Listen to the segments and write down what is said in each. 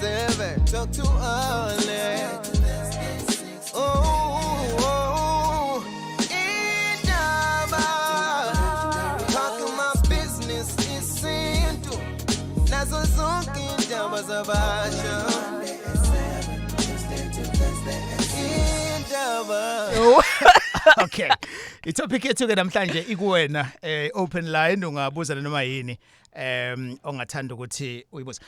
7, talk too early. Oh, Indaba, talking my business is into. Nazo zonke indaba zabasha. Okay. Itopic yethu ke namhlanje ikuwena OpenLine ungabuza noma yini ongathanda ukuthi uyibuze.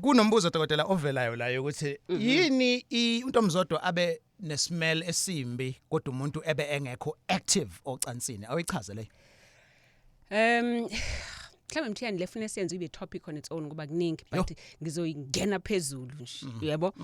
Kunombuzo dokotela ovelayo la ukuthi yini uNtomzodwa abe nesmell esimbi kodwa umuntu ebe engekho active ocansini. Awichaze le. Mhlawumbe Mthiyane lefuna siyenze ibe topic on its own ngoba kuningi but ngizoyingena phezulu nje yebo.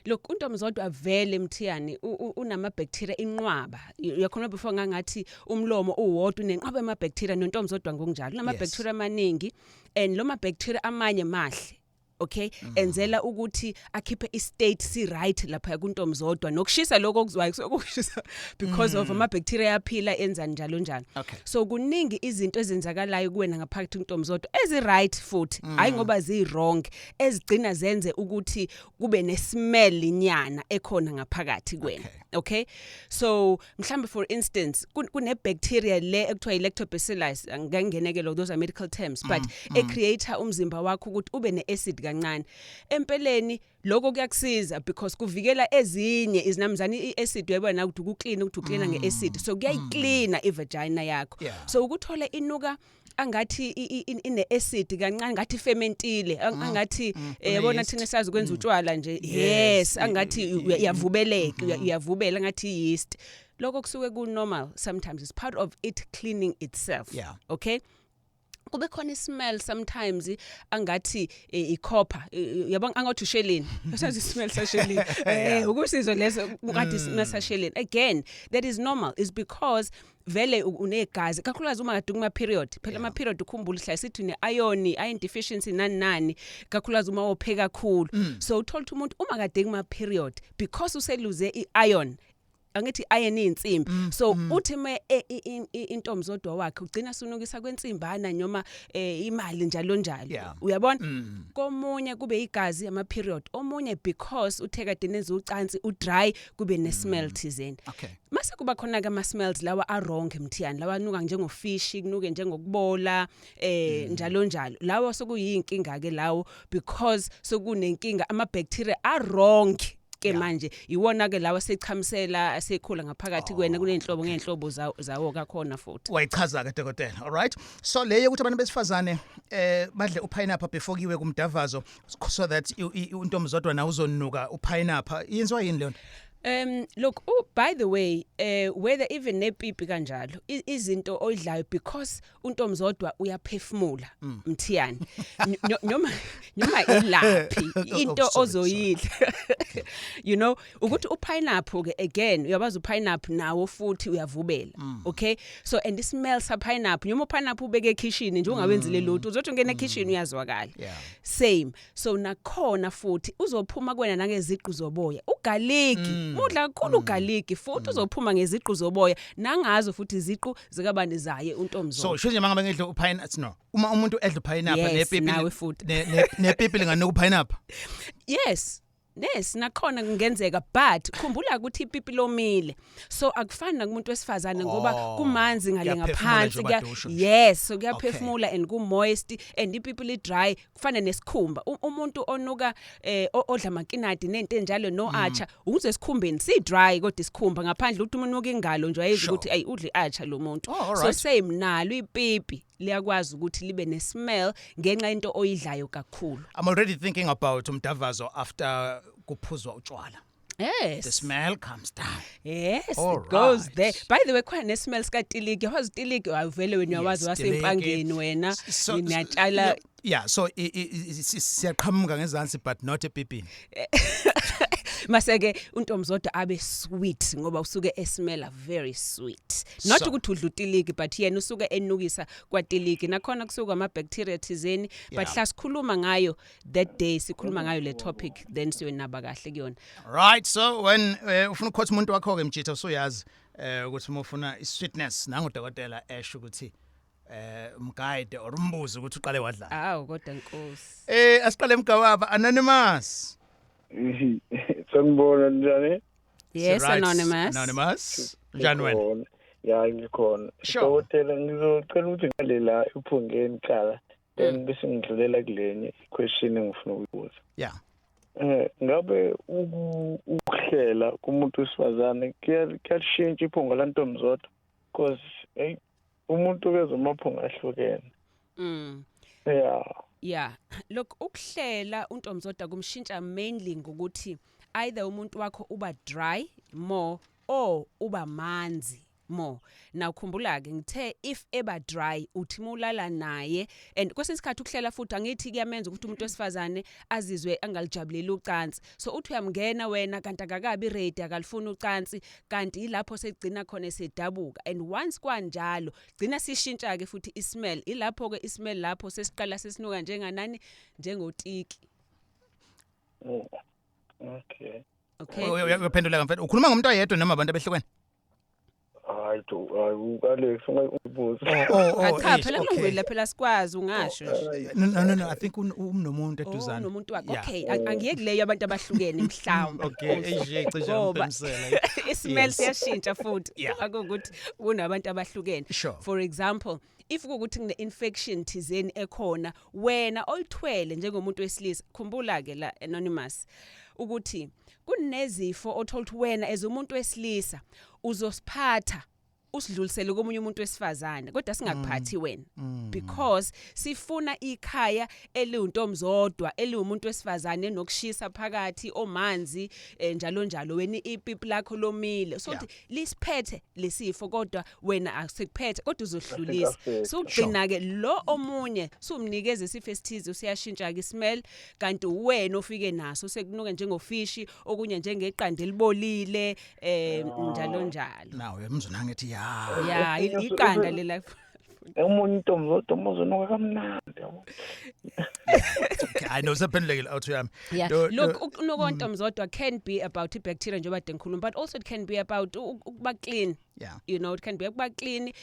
Look uNtomzodwa avele Mthiyane unama bacteria inqwaba. Uyakhona before ngathi umlomo uwodwa unenqwaba ema bacteria noNtomzodwa ngokunjalo. Unama bacteria amaningi and lo ma bacteria amanye mahle. Okay, enzela ukuthi akhiphe istate si right lapha kuNtomzodwa nokushisa lokho okuzwayo sokushisa because of ama bacteria yaphila enza njalo njalo. So kuningi izinto ezenzakalayo kuwena ngaphakathi kuNtomzodwa ezi right futhi hayi ngoba zi wrong ezigcina zenze ukuthi kube ne smell inyana ekhona ngaphakathi kuwena. Okay, so mhlambe for instance kune bacteria le ekuthiwa lactobacillus angangeneke lo those are medical terms but e creator umzimba wakho ukuthi ube ne acid kancane empeleni lokho kuyakusiza because kuvikela ezinye izinamzana iacid yabona ukuthi ukucleana ngeacid so kuyayicleana ivagina yakho so ukuthola inuka angathi ine acid kancane ngathi fermentile angathi yabona thina sazi ukwenza utshwala nje yes angathi uyavubela ngathi yeast lokho kusuke ku normal sometimes it's part of it cleaning itself okay kube khona smell sometimes angathi icopper yabona angathi usheleni sazi smell sasheleni ukusizwe leso ngathi smell sasheleni again that is normal is because vele unegazi kakhulukazi uma kade kuma period phela ama period ukhumbula ihlala sithi ne iron deficiency nani kakhulukazi uma opheka kakhulu so uthola umuntu uma kade kuma period because useluze iiron angithi iron insimbi so uthi intomzodwa wakhe ugcina sunukisa kwensimbana noma imali njalo uyabona komunye kube igazi ama period omunye because utheka denenza ucansi udry kube ne smell thizeni mase kuba khona ke ama smells lawa are wrong Mthiyane lawa nuka njengofish kunuke njengokubola njalo lawa sokuyinkinga ke lawo because sokunenkinga ama bacteria are wrong ke manje iwona ke lawa sechamusela asekhula ngaphakathi kwena kunenhlobo ngenhlobo zawo kakhona futhi wayichaza ke dokotela all right so leyo ukuthi abantu besifazane badle upineapple before kiwe kumdavazo so that uNtomzodwa na uzonuka upineapple yenziwa yini leyo look by the way whether even nepipi kanjalo izinto oyidlayo because uNtomzodwa uyaphefumula Mthiyane noma ilaphi into ozoyidla you know ukuthi upineapple ke again uyabaza upineapple nawo futhi uyavubela okay so and the smells of pineapple noma pineapple ubeke ekitchen nje ungawenzile lutho uzothi ungena ekitchen uyazwakala same so nakhona futhi uzophuma kwena nangeziqu zoboya ugaliki mudla kakhulu ugaliki futhi uzophuma ngeziqu zoboya nangazo futhi iziqu zikabani zaye uNtomzodwa so sho nje mangaba ngidla upineapple no uma umuntu edla upineapple nepipi nepipi lingana upineapple yes nakhona kungenzeka but khumbula ukuthi ipipi lomile so akufani nakumuntu wesifazane ngoba kumanzi ngale ngaphansi yes so kuyaphefumula and ku moist and ipipi li dry kufana nesikhumba umuntu onuka odla makinadi nento enjalo no acha ukuze esikhumbeni si dry kodwa isikhumba ngaphandle ukuthi umuntu unuka ingalo nje ayizi ukuthi ayi udli acha lo muntu so same nalo ipipi liyakwazi ukuthi libe ne smell ngenxa into oyidlayo kakhulu I'm already thinking about umdavazo after kuphuzwa utshwala yes the smell comes down yes it goes there by the way khona ne smell ska tiliki wazi tiliki avele wena uyawazi wasempangeni wena niyatshala so siyaqhamuka ngezansi but not epipini maseke uNtomzodwa abe sweet ngoba usuke esmella very sweet not ukuthi udla utiliki but yena usuke enukisa kwatiliki nakhona kusuka ama bacteria thizeni but hlasikhuluma ngayo that day sikhuluma ngayo le topic then siwenaba kahle kuyona right so when ufuna ukukhothi umuntu wakho ke mjitha usuyazi ukuthi uma ufuna isweetness nangu dokotela esho ukuthi umguide or umbuzo ukuthi uqale wadlala. Awu kodwa Nkosi. Asiqale Mgawaba Anonymous. Sanibona njani? Yes, Anonymous. Anonymous. Njani wena? Ya ngikhona. Dokotela ngizocela ukuthi ngalela ephungeni qala. Then bese ngidlulela kulenye question engifuna ukuyibuza. Yeah. Ngabe ukuhlela kumuntu wesifazane kuyashintsha iphunga lantombi zodwa because umuntu kezwe amaphunga ahlukene. Yeah. Look, ukuhlela untombi zodwa kumshintsha mainly ngokuthi either umuntu wakho uba dry more or uba manzi more. Now khumbula ke ngithe if eba dry uthi mulala naye and kwesinye isikhathi ukuhlela futhi angithi kuyamenza ukuthi umuntu wesifazane azizwe angalijabuleli ucansi. So uthi uyamngena wena kanti akakabi ready akalifuna ucansi kanti ilapho segcina khona sedabuka and once kwanjalo gcina sishintsha ke futhi ismell ilapho ke ismell lapho sesiqala sesinuka njenganani njengotiki. Okay. Uyaphendula mfethu ukhuluma ngomuntu oyedwa noma abantu abehlukene? Alex ungayibuza. Cha phela kulungile phela sikwazi ungasho nje. No I think unomuntu eduzana. Unomuntu wakhe. Okay, angiye kuleyo abantu abahlukene mhlawumbe. Okay, cishe umpemsela. Ismell siyashintsha futhi. Akukuthi kunabantu abahlukene. Sure. For example, if ukuthi kune infection thizeni ekhona wena oyithwele njengomuntu wesilisa khumbula ke la Anonymous ukuthi kunezifo othola ukuthi wena as umuntu wesilisa uzosiphatha usidlulisele komunye umuntu wesifazane kodwa singakuphathi wena because sifuna ikhaya eliwuntombi zodwa eliwumuntu wesifazane nokushisa phakathi omanzi njalo njalo wena ipipi lakho lomile so lisiphethe lesifo kodwa wena asikuphethe kodwa uzohlulisa so ugcina ke lo omunye sumnikeza isifo esithize usiyashintsha ke smell kanti wena ofike naso sekunuka njengofishi okunye njengeqanda elibolile njalo njalo nawe umzona ngithi ya iqanda lela umuntu intombi zodwa umozonuka kamnandi yabo. I know sephendulekile out yami. Look ukunuka intombi zodwa can be about bacteria njengoba denkhuluma but also it can be about ukuba clean. Yeah. You know it can be ukuba clean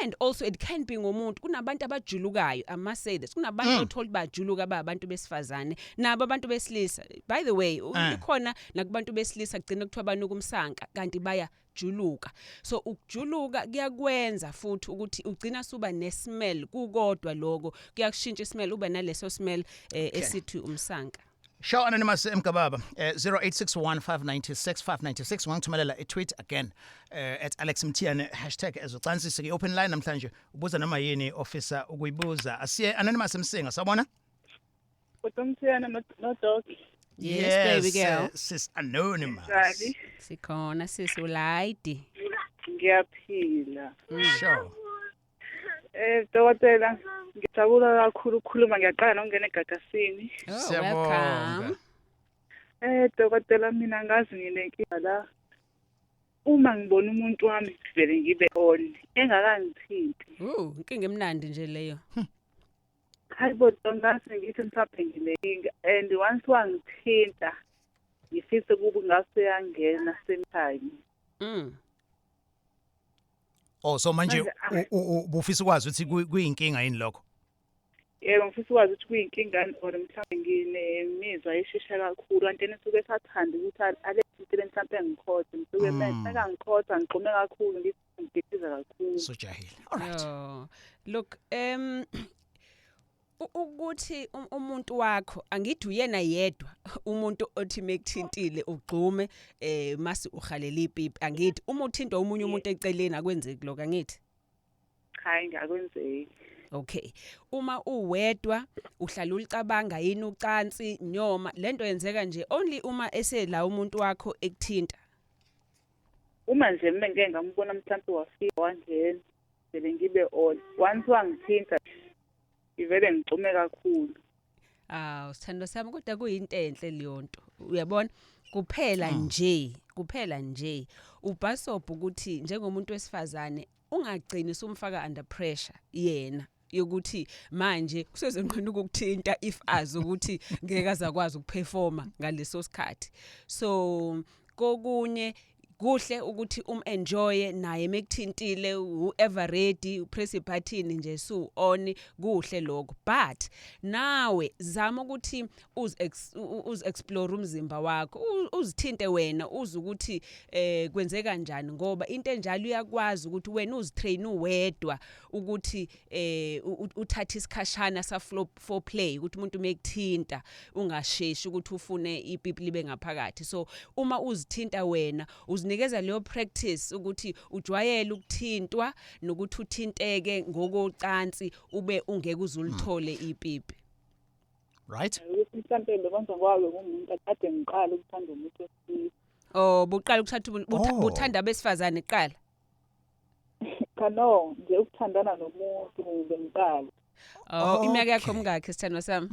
and also it can be ngomuntu kunabantu abajulukayo I must say this kunabantu othola bajuluka abantu besifazane nabo abantu besilisa by the way ukhona nakubantu besilisa kugcina kuthiwa banuka umsanka kanti baya juluka so ukujuluka kuyakwenza futhi ukuthi ugcina suba nesmell kukodwa lokho kuyakushintsha ismell uba naleso smell esithi umsanka. Show Anonymous Mgababa 0861596596 ngithumelela tweet again at Alex Mthiyane #ezocansise ke OpenLine namhlanje ubuza noma yini officer ukuyibuza asiye Anonymous Msinga sabona Mthiyane no dog. Yes baby girl sis Anonymous sikhona sis ulayidi ngiyaphila sure dokotela ngijabula kakhulu ukukhuluma ngiyaqala ngene egagasini. Welcome. Dokotela mina ngazi nginenkinga la. Uma ngibona umuntu wami vele ngibe on engakangithinti. Inkinga emnandi nje leyo. Hayibo ngazi ngithi mhlawumbe ngilenkinga and once wangithinta ngifise kuba ngase yangena same time. So manje ubufisa ukwazi ukuthi kuyinkinga yini lokho? Yebo ngifisa ukwazi ukuthi kuyinkinga or mhlawumbe nginemizwa eshesha kakhulu kanti nisuke sathanda ukuthi alethintile mhlawumbe ngikhoze ngisuke mase ngikhoza ngigqume kakhulu ngidiciza kakhulu. So jahile. All right. Look ukuthi umuntu wakho angithi uyena yedwa umuntu othi mekuthintile ugqume mase uhalela ipipi angithi uma uthintwa umunye umuntu eceleni akwenzeki lokho angithi hayi ngakwenzeki. Okay uma uwedwa uhlala ulicabanga yini ucansi nyoma lento yenzeka nje only uma esela umuntu wakho ekuthinta uma nje ngeke ngambona mhlawumbe wafika wangena vele ngibe on once wangithinta ivele ngixume kakhulu. Sithando sami kodwa kuyinto enhle leyonto uyabona kuphela nje ubhasobha ukuthi njengomuntu wesifazane ungagcini sumfaka under pressure yena yokuthi manje kusezengqina ukukuthinta if azi ukuthi ngeke azakwazi ukuperforma ngaleso sikhathi so kokunye kuhle ukuthi enjoy naye mekuthintile whoever ready press button nje su on kuhle lokho but nawe zama ukuthi uz explore umzimba wakho uzithinte wena ukuthi kwenzeka kanjani ngoba into enjalo uyakwazi ukuthi wena uzitrain uwedwa ukuthi uthatha isikhashana sa for play ukuthi umuntu mekuthinta ungasheshi ukuthi ufune ipipi libe ngaphakathi so uma uzithinta wena uzinikeza leyo practice ukuthi ujwayele ukuthintwa nokuthi uthinteke ngokocansi ube ungeke uzulithole ipipi right mhlambe bekwenza kwawe ngumuntu akade ngiqala ukuthanda umuntu wesilisa buqala ukuthatha uthanda besifazane iqala kano nje ukuthandana nomuntu ngiqala iminyaka yakho mngakhe sithandwa sami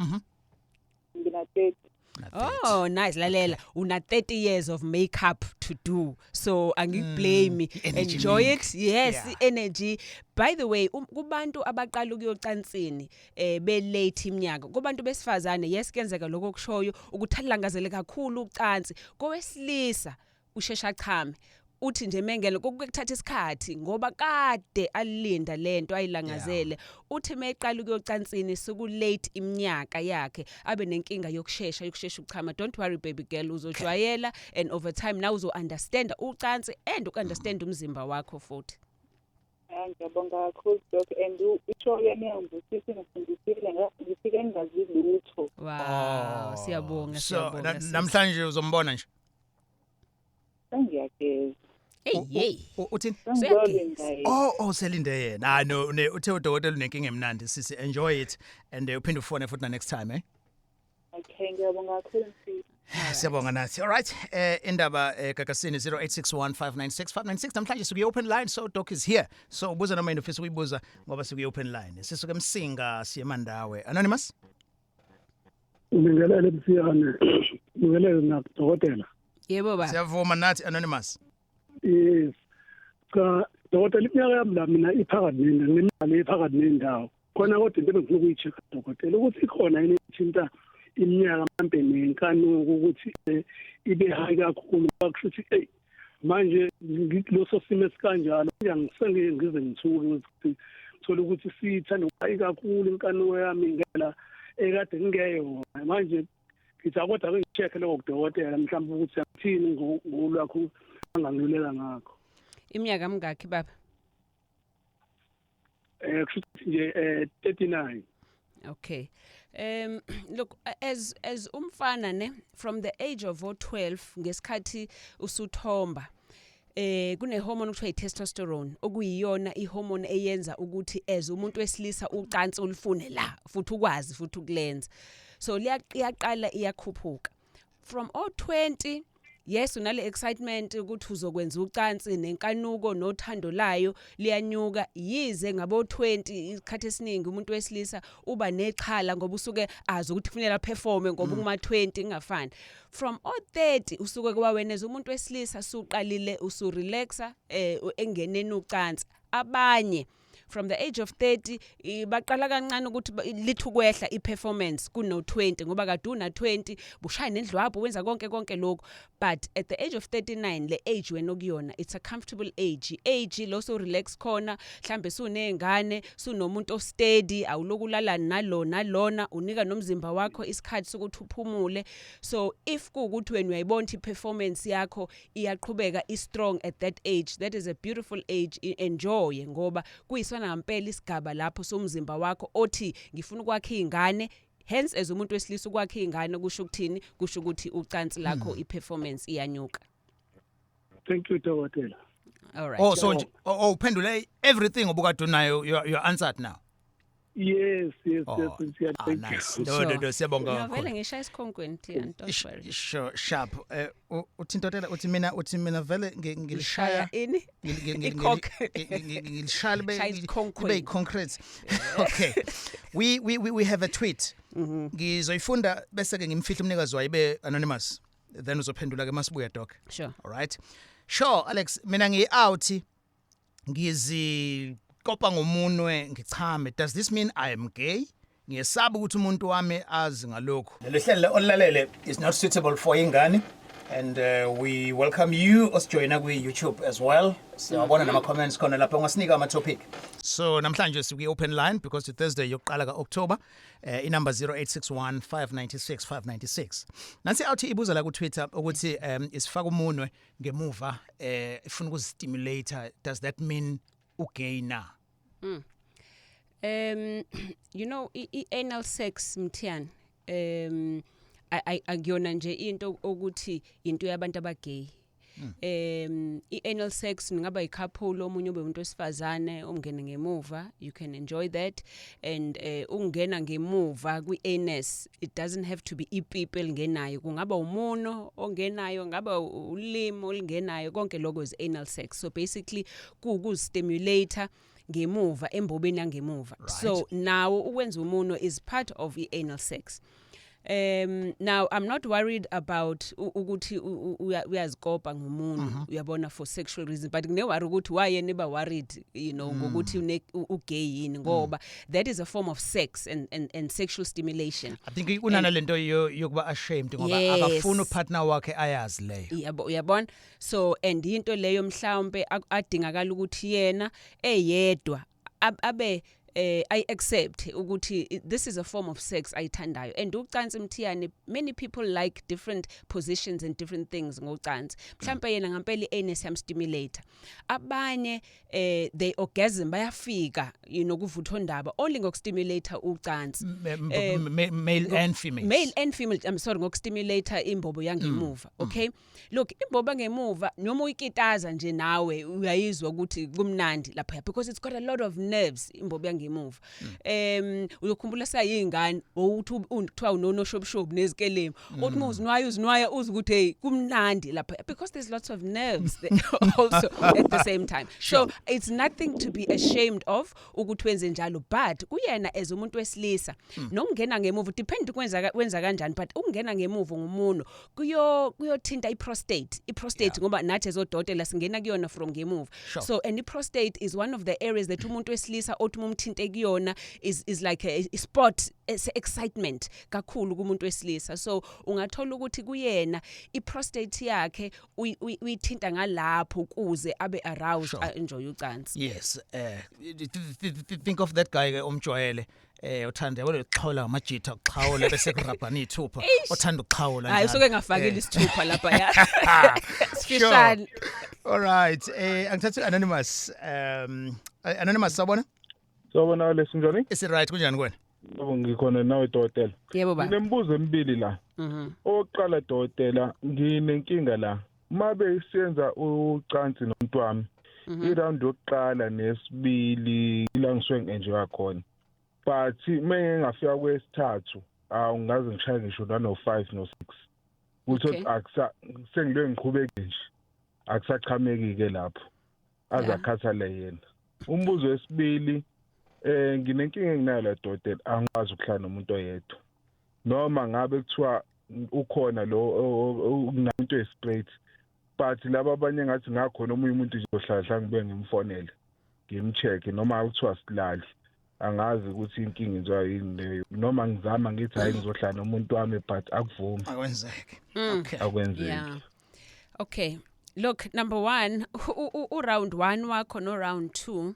ngina 30 Oh nice lalela una 30 years of makeup to do so angikublame enjoy it yes energy by the way kubantu abaqala ukuyocansini be late iminyaka kubantu besifazane yes kenzeka lokho kushoyo ukuthi alangazele kakhulu ucansi kowesilisa ushesha chame uthi nje mengele kokuthatha isikhathi ngoba kade alilinda lento ayilangazele uthi mayeqala ukuyocansini suku late iminyaka yakhe abe nenkinga yokushesha ukuchama don't worry baby girl uzojwayela and over time now uzo understand ucansi and ukunderstand umzimba wakho futhi ngiyabonga kakhulu doc and isho yami ukuthi ngifundisile ngifike engazi lutho wow siyabonga siyabonga namhlanje uzombona nje ngiyakeza hey uthini selinde yena no uthe udokotela unenkinga emnandi sisi enjoy it and uphinde ufone futhi next time okay ngiyabonga kakhulu siyabonga nathi all right indaba gagasini 0861596596 namhlanje sikuye open line so doc is here so ubuza noma ufisa ukuyibuza ngoba sikuye open line sisuke Msinga siye Mandawe anonymous Ngibingelele Mthiyane ngibingelele nakudokotela yebo ba siyavuma nathi anonymous yes ka dokotela iminyaka yami la mina iphakathi nemali iphakathi nendawo khona kodwa into engifuna ukuyicheck dokotela ukuthi ikhona yini ithinta iminyaka mhlambe nenkanuko ukuthi ibe high kakhulu bakushuthi hey manje ngiloso simo esikanjalo ngiyangisengeke ngize ngithuke ukuthi thola ukuthi sithanda high kakhulu inkanuko yami ngela ekade ngingeyo manje ngithi kodwa ngicheck lokho dokotela mhlawumbe ukuthi akuthini ngolwakho angangilela ngakho iminyaka mingaki baba kushuthi nje 39 okay look as umfana ne from the age of 12 ngesikhathi usuthomba kune hormone okuthiwa testosterone okuyiyona ihormone eyenza ukuthi as umuntu wesilisa ucansi ulufune la futhi ukwazi futhi ukulenza so liyaqala iyakhuphuka from 20 yes unale excitement ukuthi uzokwenza ucansi nenkanuko nothando layo liyanyuka yize ngabo 20 isikhathi esiningi umuntu wesilisa uba nexhala ngoba usuke azi ukuthi kufanele performe ngoba kuma 20 ingafani from 30 usuke kuba weneza umuntu wesilisa suqalile usurelaxa engeneni ucansi abanye from the age of 30 baqala kancane ukuthi lithu kwehla iperformance kuno 20 ngoba kade una 20 bushaya nendlwapho wenza konke lokho but at the age of 39 le age wena okuyona it's a comfortable age lo so relax khona mhlambe sunezingane sunomuntu o steady awulokulala nalona unika nomzimba wakho isikhathi sokuthi uphumule so if kuukuthi wena uyayibona iperformance yakho iyaqhubeka strong at that age that is a beautiful age enjoy ngoba kuyisona ngempela isigaba lapho somzimba wakho othi ngifuna ukwakha izingane hence as umuntu wesilisa ukwakha izingane kusho ukuthini kusho ukuthi ucansi lakho iperformance iyanyuka thank you dokotela all right so uphendule everything obukade unayo you answered now yes nice no siyabonga vele ngishaya isikhonkweni Mthiyane don't worry sharp uthintotela uthi mina vele ngilishaya ini ngilishaya be concrete okay we have a tweet ngizoyifunda bese ke ngimfihla umnikazi wayo ibe anonymous then uzophendula ke masibuya doc sure all right sure Alex mina ngi-out kopa ngomunwe ngichame does this mean I am gay ngiyesaba ukuthi umuntu wami azi ngalokho lelo hlelo olilalele is not suitable for ingane And we welcome you osijoyina kwi-YouTube as well. Siyabona nama-comments khona lapho ngasinika ama-topic. So namhlanje sikwi-OpenLine because Thursday yokuqala ka-October. Inumber 0861 596 596. Nansi awuthi ibuza la ku-Twitter ukuthi isifaka umunwe ngemuva ifuna ukuzistimulator. Does that mean ugayina? You know, anal sex Mthiyane akuyona nje into ukuthi into yabantu abagay. Anal sex ngaba i-couple omunye ube umuntu wesifazane omngena ngemuva, you can enjoy that, and ungena ngemuva kwi-anus, it doesn't have to be ipipi elingenayo, kungaba umuno ongenayo, ngaba ulimo olingenayo, konke lokho is anal sex. So basically kukuzistimulator ngemuva embobeni yangemuva. Right. So now ukwenza umuno is part of anal sex. Now I'm not worried about ukuthi uyazikopa ngomuntu uyabona for sexual reasons, but ngine worry ukuthi why yena worried, you know, ngokuthi ugay yini ngoba that is a form of sex and sexual stimulation. I think unana lento yokuba ashamed ngoba akafuna upartner wakhe ayazi leyo. Uyabona, so and into leyo mhlawumbe adingakala ukuthi yena eyedwa abe I accept ukuthi this is a form of sex ayithandayo, and ucansi Mthiyane, many people like different positions and different things ngocansi. Mhlawumbe yena ngempela i-anus yamstimulator, abanye they orgasm bayafika, you know, kuvuthwa ndaba only ngokustimulator ucansi, male and female, I'm sorry, ngokustimulator imbobo yangemuva. Okay, look, imbobo yangemuva noma uyikitaza nje nawe uyayizwa ukuthi kumnandi lapha because it's got a lot of nerves imbobo yangemuva. Uyokhumbula sayingane ukuthi uthiwa unonoshobshob nezikelemu uthi uzinwaya uzukuthi hey kumnandi lapha because there's lots of nerves there also at the same time. So it's nothing to be ashamed of ukuthi wenze njalo, but kuyena as umuntu wesilisa nomngena ngemuva depend wenza kanjani, but ukungena ngemuva ngomuno kuyothinta i-prostate ngoba nathi ezodokotela singena kuyona from ngemuva. So and i-prostate is one of the areas that umuntu wesilisa othi umthinte kuyona is like a sport, excitement kakhulu kumuntu wesilisa. So ungathola ukuthi kuyena i-prostate yakhe uyithinta ngalapho ukuze abe aroused, enjoy ucansi. Yes, think of that guy omjwayele uthanda yabo leqhawula amajitha uqhawula bese kurabhana ithupha uthanda uqhawula njalo. Hayi soke ngafakile isithupha lapha ya. Sifishane. All right, angithatha anonymous. Anonymous sabona? Sawubona lesinjani? Is it right kunjani kwena? Yebo ngikhona nawe dokotela. Yebo baba. Nginembuzo emibili la. Oqala dokotela, nginenkinga la. Mabe siyenza ucansi nomuntu wami. Iround yokuqala nesibili ila ngisuke ngenje khona. But mengafika kwesithathu awungaze ngishaye ngisho no5 no6. Ukuthi akusa sengile ngiqhubeke nje. Akusaqhameki ke lapho. Azakhathale yena. Umbuzo wesibili nginenkinga enginayo la dokotela, angikwazi ukuhlala nomuntu oyedwa. Noma ngabe kuthiwa ukhona lo umuntu straight, but laba abanye ngathi ngakhona omunye umuntu nje ohlala ngibe ngimfonele ngimcheck noma kuthiwa silali, angazi ukuthi inkinga injwa yini leyo, noma ngizama ngithi hayi ngizohlala nomuntu wami but akuvumi. Akwenzeki. Okay, akwenzeki. Yeah. Okay, look, number 1 round 1 wakho no round 2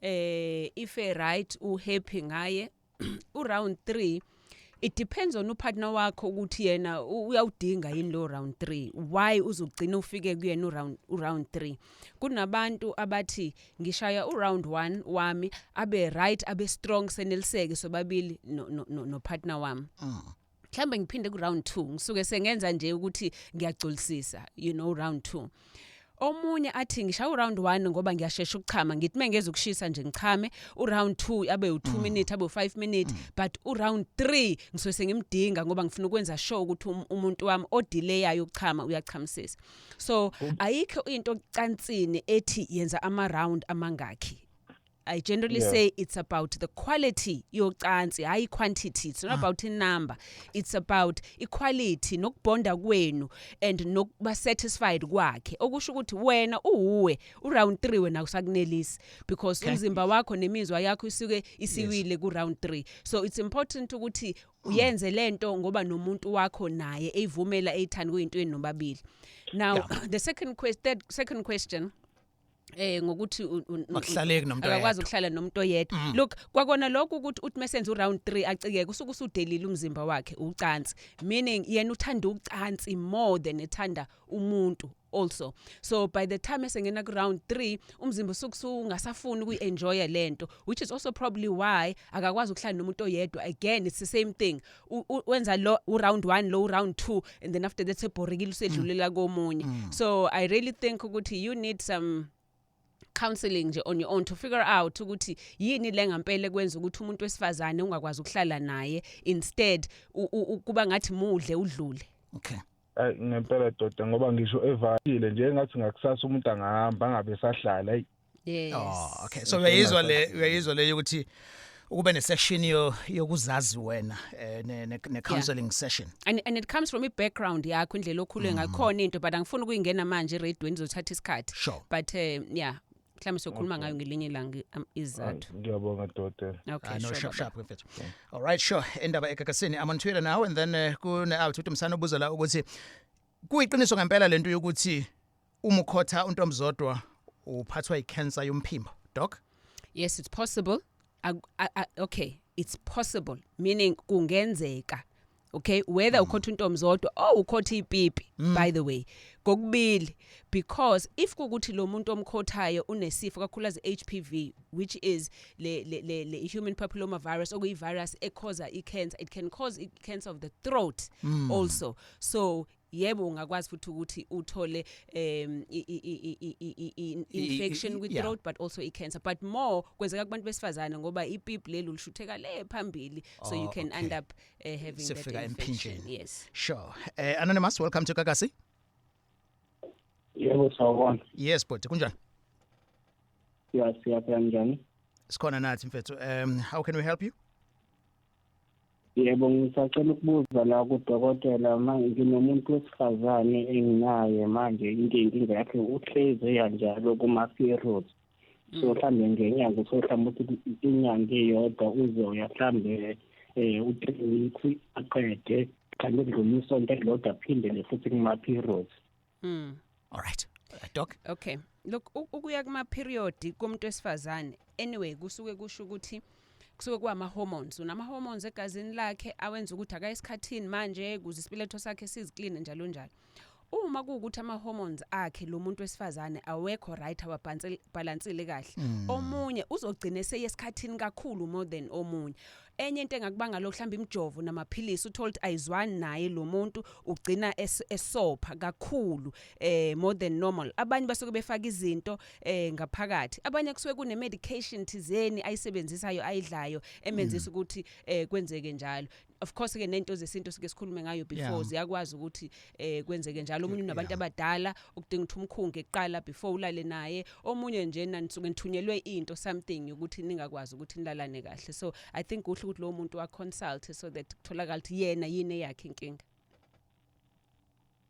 if a right happy ngaye round 3 it depends on upartner wakho ukuthi yena uyawudinga yini lo round 3, why uzogcina ufike kuyena round 3. Kunabantu abathi ngishaya round 1 wami abe right abe strong seneliseke sobabili no partner wami. Mhlambe ngiphinde ku round 2 ngisuke sengenza nje ukuthi ngiyagcolisisa, you know, round 2. Omunye athi ngisha round 1 ngoba ngiyashesha ukuchama, ngithi mengeza ukushisa nje ngichame, round 2 abe u2 minutes abe u5 minutes, but round 3 ngisuke sengimdinga ngoba ngifuna ukwenza sure ukuthi umuntu wami odelayayo ukuchama uyachamisisa. So ayikho into cansini ethi yenza ama round amangaki. I generally say it's about the quality yocansi, high quantity. It's not about a number. It's about equality, nokubonda kwenu and nokuba satisfied kwakhe. Okusho ukuthi wena uwe round 3 wena usakunelisi because umzimba wakho nemizwa yakho isuke isiwile ku round 3. So it's important ukuthi uyenze lento ngoba nomuntu wakho naye eyivumela eyithanda kuyintweni nobabili. Now the second question ngokuthi akuhlaleki nomuntu akakwazi ukuhlala nomuntu oyedwa. Look kwakona lokho ukuthi uthi mesenze uround 3 acikeke usuku usudelile umzimba wakhe ucansi, meaning yena uthanda ucansi more than ethanda umuntu also. So by the time esengena ku round 3 umzimba usukungasafuni ukuenjoya lento, which is also probably why akakwazi ukuhlala nomuntu oyedwa. Again it's the same thing, wenza lo round 1 lo round 2 and then after that seborikile usedlulela komunye. So I really think ukuthi you need some counseling nje on your own to figure out ukuthi yini lengampela kwenza ukuthi umuntu wesifazane ungakwazi ukuhlala naye, instead kuba ngathi mudle udlule. Okay. Ngempela doda ngoba ngisho evakile nje ngathi ngakusasa umuntu angahamba angabe sahlala. Yes. Oh, okay. So uyayizwa le ukuthi ukube ne section yokuzazi wena ne counseling session. And it comes from a background yakho indlela okhule ngakhona into, but angifuni ukuyingena manje radio nizothatha isikhathi. Sure. But yeah, mhlawumbe sokhuluma ngayo ngelinye ilanga izathu. Ngiyabonga doda. Okay, no, sure. sharp mfethu. All right, sure. Indaba egagasini amanthwela now and then kune out uthi msana ubuza la ukuthi kuyiqiniso ngempela lento yokuthi umukhotha untomzodwa uphathwa icancer yomphimbo, doc? Yes, it's possible. Okay, it's possible, meaning kungenzeka. Okay, whether ukhotha untomzodwa or ukhotha ipipi, by the way, kokubili, because if kukuthi lo muntu omkhothayo unesifo kakhulukazi HPV, which is le human papilloma virus okuyi virus causes cancer, it can cause cancer of the throat also. So yebo ungakwazi futhi ukuthi uthole infection with throat but also cancer, but more kwenzeka kubantu besifazane ngoba ipipi leli lishutheka le phambili, so you can end up having that infection. Yes, sure. Anonymous, welcome to Gagasi. Yebo sawubona. Yes bhuti, kunjani? Yes, siyapha njani? Sikhona nathi mfethu. How can we help you? Yebo ngisacela ukubuza la kudokotela, manje nginomuntu wesifazane enginaye manje inkinga yakhe uhleze kanjalo kuma periods. So mhlambe ngenyanga mhlambe ukuthi inyanga eyodwa uzoya mhlambe u3 weeks aqede kanti kudlula isonto elilodwa aphinde futhi kuma periods. All right. Doc? Okay. Look, ukuya kuma period komuntu wesifazane anyway kusuke kusho ukuthi kusuke kwama hormones, unama hormones egazini lakhe awenza ukuthi akayisikhathini manje kuze isibeletho sakhe siziclean njalo njalo. Uma kuukuthi ama hormones akhe lo muntu wesifazane awekho right, awabalansile kahle, omunye uzogcina eseyesikhathini kakhulu more than omunye. Enye into engakubanga lo mhlamba imjovo namaphilisi utholt ayizwani naye lo muntu ugcina esopha kakhulu more than normal. Abanye basuke befaka izinto ngaphakathi, abanye kusuke kune medication thizeni ayisebenzisayo ayidlayo emenzisa ukuthi kwenzeke njalo. Of course ke nento zesinto sike sikhulume ngayo before ziyakwazi ukuthi kwenzeke njalo. Omunye unabantu abadala ukudinga ukuthi umkhunge eqala before ulale naye, omunye nje nanisuke nithunyelwe into something ukuthi ningakwazi ukuthi nilalane kahle. So I think ukuthi lo muntu wa consult so that kutholakala ukuthi yena yini yakhe inkinga.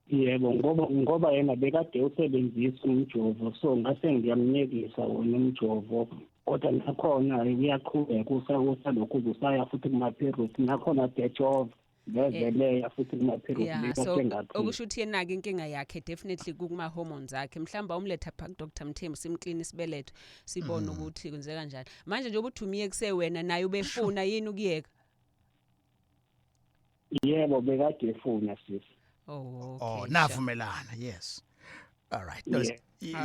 Yebo ngoba yena bekade usebenzisa umjovo, so ngase ngiyamnyekisa wona umjovo, kodwa nakhona uyaqhubeka usalokhu usaya futhi kuma periods nakhona dejov vele futhi kuma periods besengathi. Okusho ukuthi yena ke inkinga yakhe definitely kuma hormones akhe. Mhlamba umletha phak Dr. Mthembu simclean isibeletho sibone ukuthi kwenzeka kanjani. Manje nje ubuthi umiyekise wena naye ubefuna yini ukuyeka? Yebo bekade efuna sisi. Oh, okay. Oh, navumelana. Yes. All right.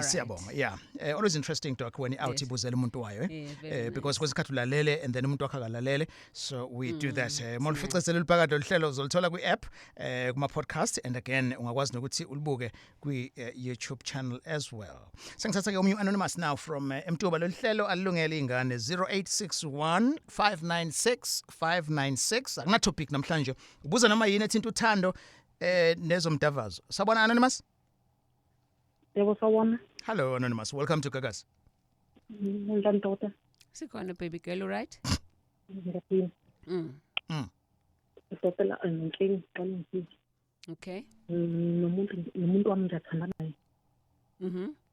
Siyabonga. Yeah. Always interesting talk when out ibuzela umuntu wayo because kwesikhathi ulalele and then umuntu wakhe akalalele, so we do that. Molificezela ulibhakade oluhlelo uzolithola kwi app kuma podcast, and again ungakwazi nokuthi ulibuke kwi YouTube channel as well. Sengithatha ke umuntu anonymous now from Mtuba loluhlelo alilungele ingane 0861 596 596. Akuna topic namhlanje. Ubuza noma yini ethinta uthando nezomdavazo. Sabona anonymous? Yebo sawona. Hello anonymous, welcome to Gagas. Njani doctor? Sikhona baby girl, right? Ngiyaphi. Doctor anginkingi qala. Okay. Nomuntu wami ngiyathanda naye.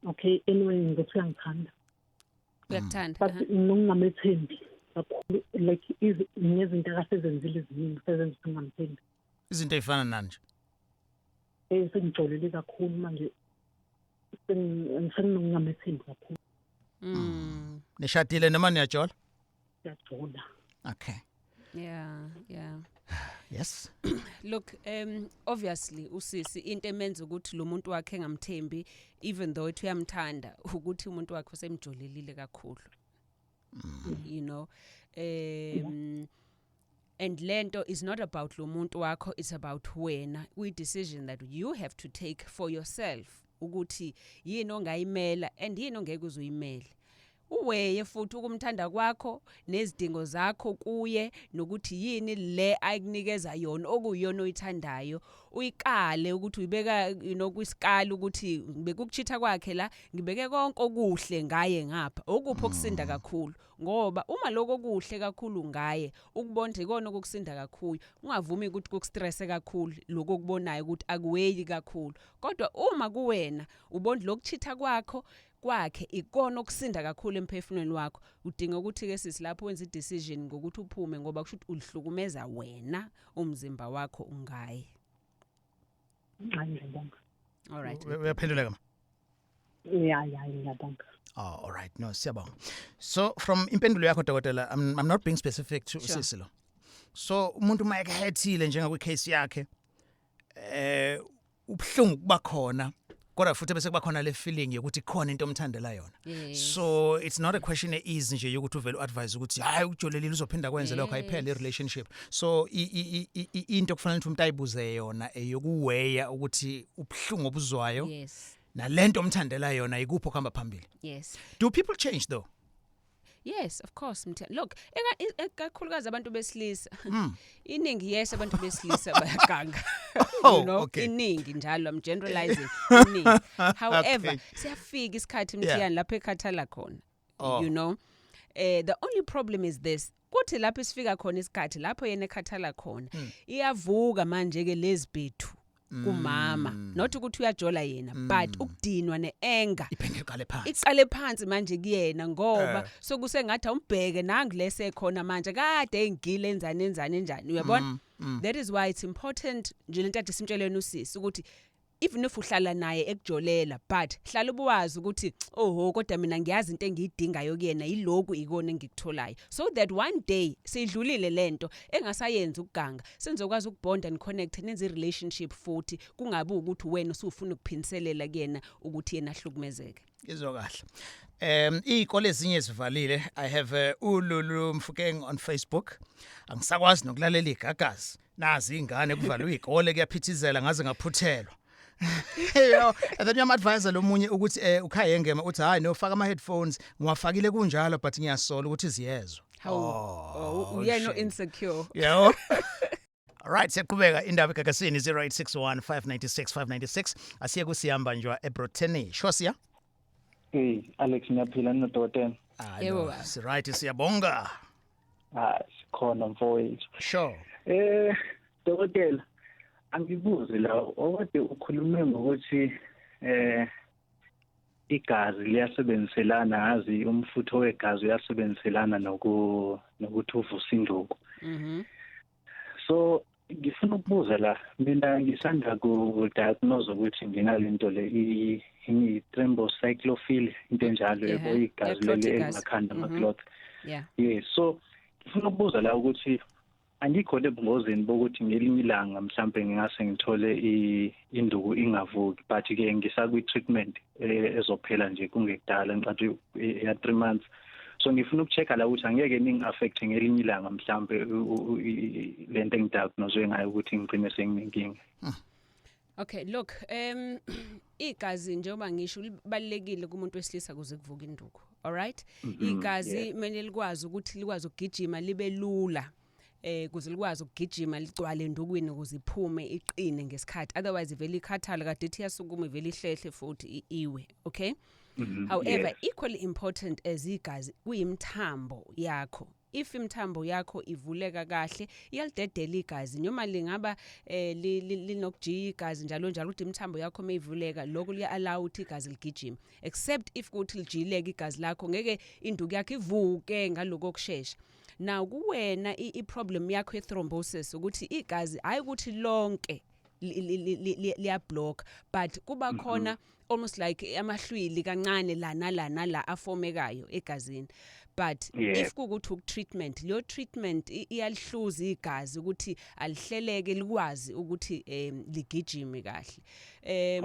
Okay, anyway ngizothi ngithanda. Uyakuthanda. But ngingamethembi kakhulu like nezinto akasezenzile eziningi sezenza singamthembi. Izinto ezifana nanje. Sengijolile kakhulu manje. Sengingamethembi kakhulu. Nishadile noma niyajola? Siyajola. Okay. Yeah. Yes. Look, obviously usisi into emenza ukuthi lo muntu wakhe engamthembi even though ethi uyamthanda ukuthi umuntu wakhe usemjolelile kakhulu. You know, and lento is not about lo muntu wakho, it's about wena. We decision that you have to take for yourself ukuthi yini ongayimela and yini ongeke uzuyimela. Uweye futhi ukumthanda kwakho nezidingo zakho kuye nokuthi yini le ayikunikeza yona okuyiyona oyithandayo uyikale ukuthi uyibeka kwisikala ukuthi bekukuchitha kwakhe la ngibeke konke okuhle ngaye ngapha okupho kusinda kakhulu ngoba uma lokho kuhle kakhulu ngaye ukubona ikona okusinda kakhulu ungavumi ukuthi kukustress kakhulu lokho okubonayo ukuthi akuweyi kakhulu kodwa uma kuwena ubona lokuchitha kwakhe ikona okusinda kakhulu emphefumulweni wakho udinga ukuthi ke sisilapho wenza i-decision ngokuthi uphume ngoba kusho ukuthi ulihlukumeza wena umzimba wakho ungayi. Ngiyabonga. All right. Uyaphenduleka ma? Yeah, ngiyabonga. Oh, all right. No, siyabonga. So from impendulo yakho dokotela, I'm not being specific to Sisilo. So umuntu mayekhathile njenga kwi case yakhe ubhlungu kuba khona kodwa futhi bese kuba khona le feeling yokuthi khona into omthandela yona. So it's not a question easy nje yokuthi uvela advise ukuthi hayi ujolelile uzophinda kwenze lokho ayiphele relationship. So into kufanele ukuthi umuntu ayibuze yona eyokuweya ukuthi ubhlungu obuzwayo. Nalento omthandela yona ikupho kuhamba phambili. Yes. Do people change though? Yes, of course. Look, kakhulukazi abantu besilisa. Iningi yes abantu besilisa bayaganga. You know, iningi njalo I'm generalizing. Iningi. However, siyafika isikhathi Mthiyane lapho ekhathala khona. You know, the only problem is this. Kuthi lapho isifika khona isikhathi lapho yena ekhathala khona. Iyavuka manje ke lezibhethu. Kumama not ukuthi uyajola yena but ukudinwa neanger iqale phansi manje kuyena ngoba sokusengathi umbheke nangilese khona manje kade engile enzane njani uyabona that is why it's important nje lento ade simtshelene usisi ukuthi even if uhlala naye ekujolela but hlala ubuwazi ukuthi kodwa mina ngiyazi into engiyidingayo kuyena yiloku ikona engikutholayo so that one day sidlulile lento engasayenza ukuganga senizokwazi ukubonda and connect nenze relationship futhi kungabe ukuthi wena usufuna ukuphiniselela kuyena ukuthi yena ahlukumezeke izokahle. Izikole ezinye zivalile. I have uLulu Mfukeng on Facebook. Angisakwazi nokulalela igagazi. Nazi ingane kuvalwe izikole kuyaphithizela ngaze ngaphuthelwa. And then advisor lomunye ukuthi ukhaye ngema uthi hayi no faka ama headphones ngiwafakile kunjalo but ngiyasola ukuthi iziyezwa. Uyena insecure. Yeah. All right, siyaqhubeka indaba egagasini 0861 596 596 asiye kusiyamba njwa eBroteni. Shosiya? Alex ngiyaphila nodokotela. Yebo. Si right siyabonga. Sikhona mfowethu. Sure. Dokotela angibuze la okade ukhulume ngokuthi igazi liyasebenziselana ngazi umfutho wegazi uyasebenziselana nokuthi uvusa induku. So ngifuna ukubuza la mina ngisanda ku diagnose ukuthi nginalento le i-thrombocyclophil into enjalo yebo igazi leli emakhanda amaclot. Yes, so ngifuna ukubuza la ukuthi angikho lebungozini bokuthi ngelinye ilanga mhlambe ngingase ngithole induku ingavuki but ke ngisakwi treatment ezophela nje kungekudala ngicathi ya 3 months so ngifuna ukuchecka la ukuthi angeke ningi affect ngelinye ilanga mhlambe lento engidiagnose ngayo ukuthi ngigcine senginenkinga. Okay, look, igazi njengoba ngisho libalekile kumuntu wesilisa kuze kuvuka induku. All right? Igazi manje likwazi ukuthi likwazi ukugijima libe lula. Kuze likwazi ukugijima ligcwale endukwini ukuze iphume iqine ngesikhathi otherwise ivele ikhathala kade ithi yasukuma ivele ihlehle futhi iwe. Okay? However, equally important as igazi kuyimthambo yakho. If imthambo yakho ivuleka kahle iyalidedela igazi noma lingaba linokujiya igazi njalo ukuthi imthambo yakho mayivuleka lokho liya allow ukuthi igazi ligijima except if kuthi lijiyileka igazi lakho ngeke induku yakho ivuke ngaloko okusheshsha. now kuwena i-problem yakho ye-thrombosis ukuthi igazi hayi ukuthi lonke liya block but kuba khona almost like amahlwili kancane la afomekayo egazini but if kukuthi ukutreatment leyo treatment iyalihluza igazi ukuthi alihleleke likwazi ukuthi ligijime kahle